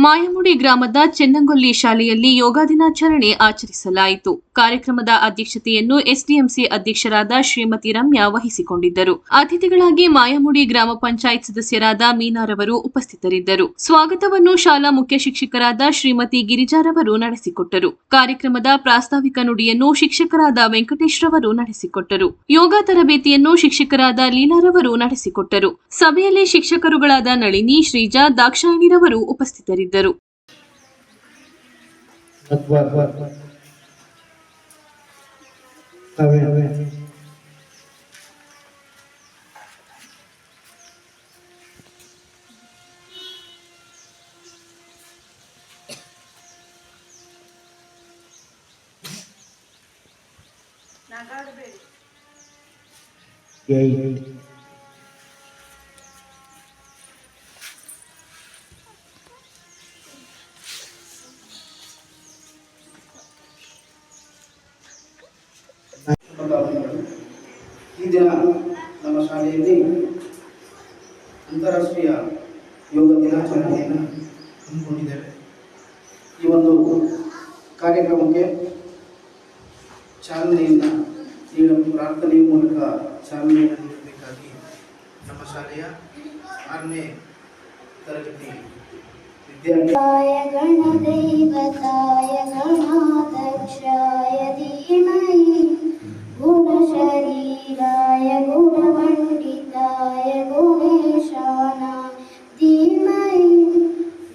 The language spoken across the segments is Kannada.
ಮಾಯಮುಡಿ ಗ್ರಾಮದ ಚೆನ್ನಂಗೊಲ್ಲಿ ಶಾಲೆಯಲ್ಲಿ ಯೋಗ ದಿನಾಚರಣೆ ಆಚರಿಸಲಾಯಿತು. ಕಾರ್ಯಕ್ರಮದ ಅಧ್ಯಕ್ಷತೆಯನ್ನು ಎಸ್ಡಿಎಂಸಿ ಅಧ್ಯಕ್ಷರಾದ ಶ್ರೀಮತಿ ರಮ್ಯಾ ವಹಿಸಿಕೊಂಡಿದ್ದರು. ಅತಿಥಿಗಳಾಗಿ ಮಾಯಮುಡಿ ಗ್ರಾಮ ಪಂಚಾಯತ್ ಸದಸ್ಯರಾದ ಮೀನಾರವರು ಉಪಸ್ಥಿತರಿದ್ದರು. ಸ್ವಾಗತವನ್ನು ಶಾಲಾ ಮುಖ್ಯ ಶಿಕ್ಷಕರಾದ ಶ್ರೀಮತಿ ಗಿರಿಜಾರವರು ನಡೆಸಿಕೊಟ್ಟರು. ಕಾರ್ಯಕ್ರಮದ ಪ್ರಾಸ್ತಾವಿಕ ನುಡಿಯನ್ನು ಶಿಕ್ಷಕರಾದ ವೆಂಕಟೇಶ್ ರವರು ನಡೆಸಿಕೊಟ್ಟರು. ಯೋಗ ತರಬೇತಿಯನ್ನು ಶಿಕ್ಷಕರಾದ ಲೀಲಾರವರು ನಡೆಸಿಕೊಟ್ಟರು. ಸಭೆಯಲ್ಲಿ ಶಿಕ್ಷಕರುಗಳಾದ ನಳಿನಿ, ಶ್ರೀಜಾ, ದಾಕ್ಷಾಯಿಣಿರವರು ಉಪಸ್ಥಿತರಿದ್ದರು. ಈ ದಿನ ನಮ್ಮ ಶಾಲೆಯಲ್ಲಿ ಅಂತಾರಾಷ್ಟ್ರೀಯ ಯೋಗ ದಿನಾಚರಣೆಯನ್ನು ಹಮ್ಮಿಕೊಂಡಿದ್ದೇವೆ. ಈ ಒಂದು ಕಾರ್ಯಕ್ರಮಕ್ಕೆ ಚಾಲನೆಯನ್ನು ಪ್ರಾರ್ಥನೆಯ ಮೂಲಕ ಚಾಲನೆಯನ್ನು ನೀಡಬೇಕಾಗಿ ನಮ್ಮ ಶಾಲೆಯ 6ನೇ ತರಗತಿ ವಿದ್ಯಾರ್ಥಿ गुणशरीराय गुणमण्डिताय गुणेशान धीमहि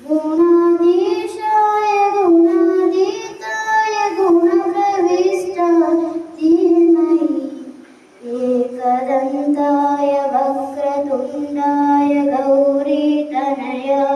गुणाधीशाय गुणाधीताय गुणप्रविष्टाय धीमहि एकदन्ताय वक्रतुण्डाय